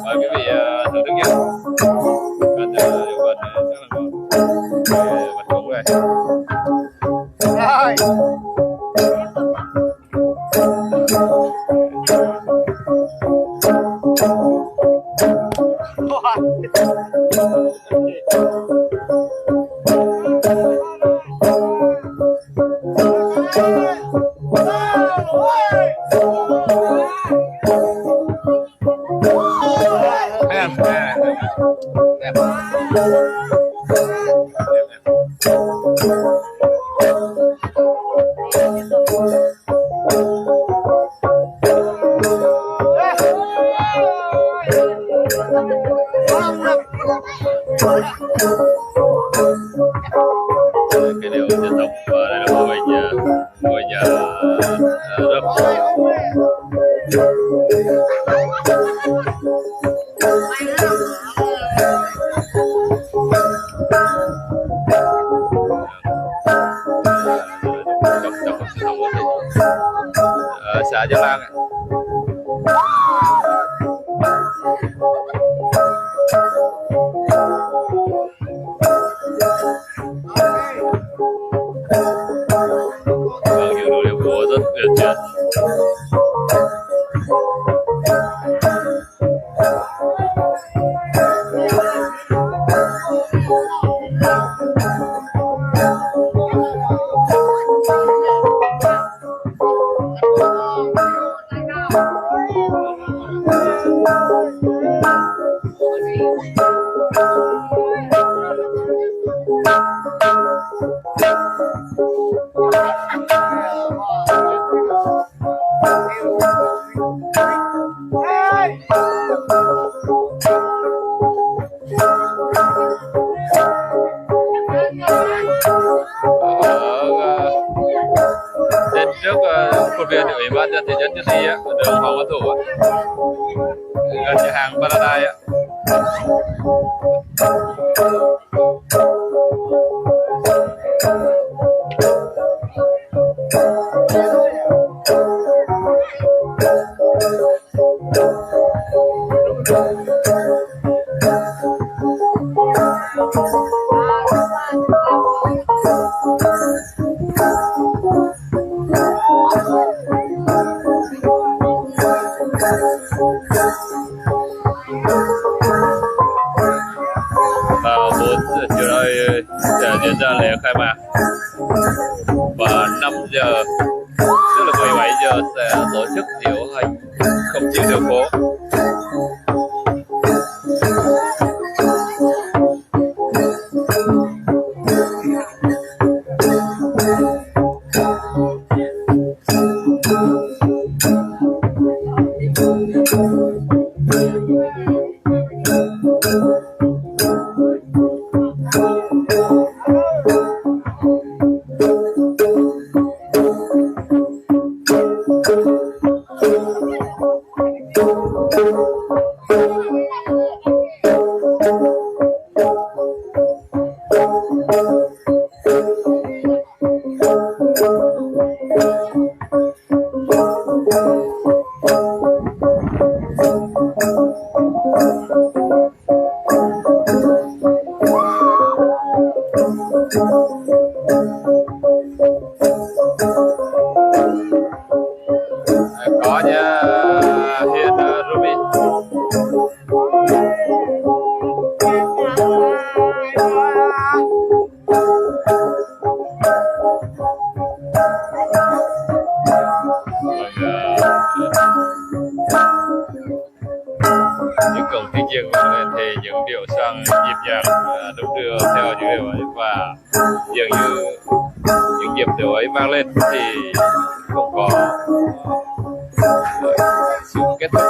Mời quý vị thưởng thức nhé. Còn điều quần rất là ngon. Vật cúng đây. Cái điều dân tộc ở đây là ngôi nhà rơm. Trong cuộc sống ở xã Gia Lang. Những đồ điệu múa rất tuyệt vời. Trên trước khuôn viên ủy ban nhân thị trấn Nhân Đi đường Hoàng Văn Thụ gần nhà hàng Paradise ạ. Vào 4 giờ chiều nay sẽ diễn ra lễ khai mạc và 5 giờ tức là 17 giờ sẽ tổ chức diễu hành không chịu đường phố. Có nha Hiền Ruby. Những cổng thiên nhiên vang lên thì những điệu sang nhịp nhàng đúng đưa theo những điều ấy, và dường như những nhịp điệu ấy vang lên thì không có sự kết thúc.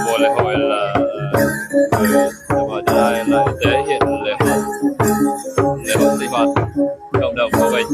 Mùa lễ hội là lại thể hiện lễ hội sinh hoạt cộng đồng của mình.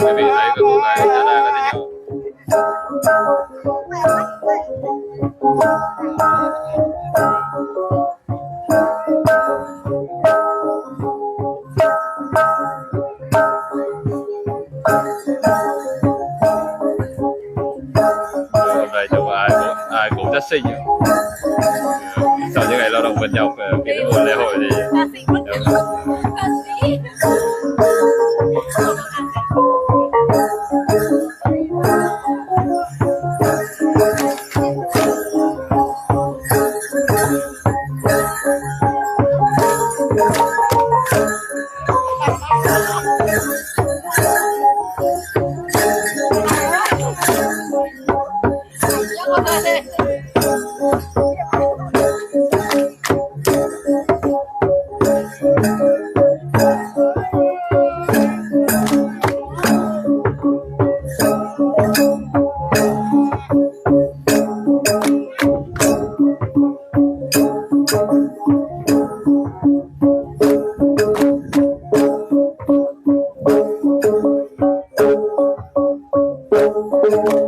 Quý vị thấy cái cô gái ra đây là thế hôm nay chúng ai cũng rất xinh. Sau những ngày lao động mệt nhọc khi đến mùa lễ hội thì Thank you.